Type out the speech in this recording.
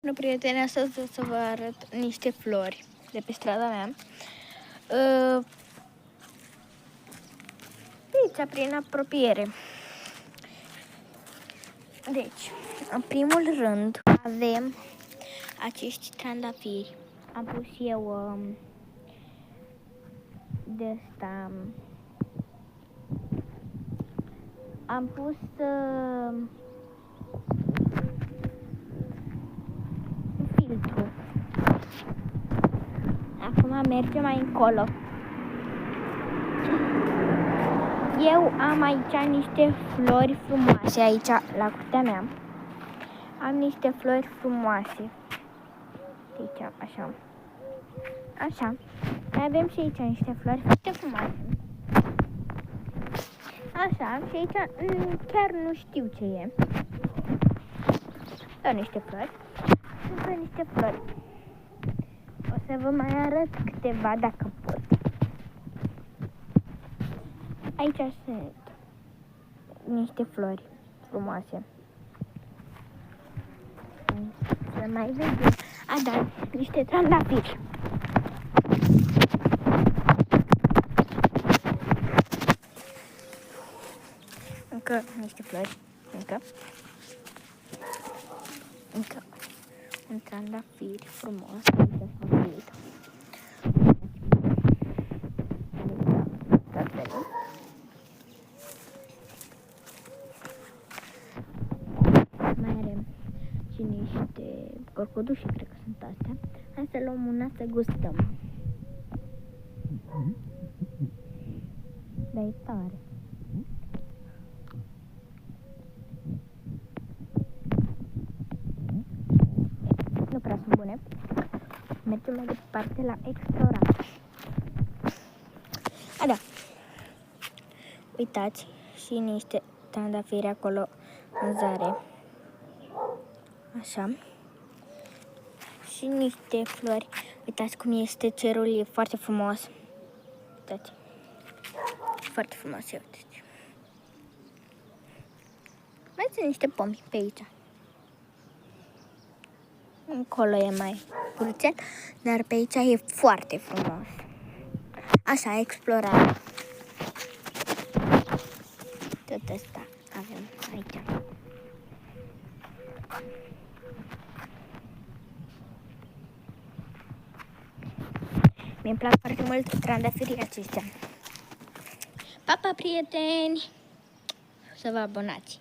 Bună, prieteni, astăzi o să vă arăt niște flori de pe strada mea. Aici, prin apropiere. Deci, în primul rând, avem acești trandafiri. Am pus eu de asta. Am pus filtru. Acum mergem mai încolo. Eu am aici niște flori frumoase, aici la curtea mea. Am niște flori frumoase. Aici, așa. Așa. Mai avem și aici niște flori foarte frumoase. Așa, și aici chiar nu știu ce e. Doar niște flori. Sunt niște flori. O să vă mai arăt câteva dacă pot. Aici sunt niște flori frumoase. Să mai vedem. Da, niște trandafiri. Încă niște flori. Încă un trandafir frumos. Mai avem și niște corcoduși, cred că sunt astea. Hai să luăm una să gustăm. Dar e tare. Nu prea sunt bune. Mergem mai departe la explorat. Da. Uitați, și niște trandafiri acolo în zare. Așa. Și niște flori. Uitați cum este cerul, e foarte frumos. Uitați. Foarte frumos, uitați. Mai sunt niște pomi pe aici. Încolo e mai puțin, dar pe aici e foarte frumos. Așa, explorare. Tot asta avem aici. Mi-mi plac foarte mult trandafirii aceștia. Pa, pa, prieteni! Să vă abonați!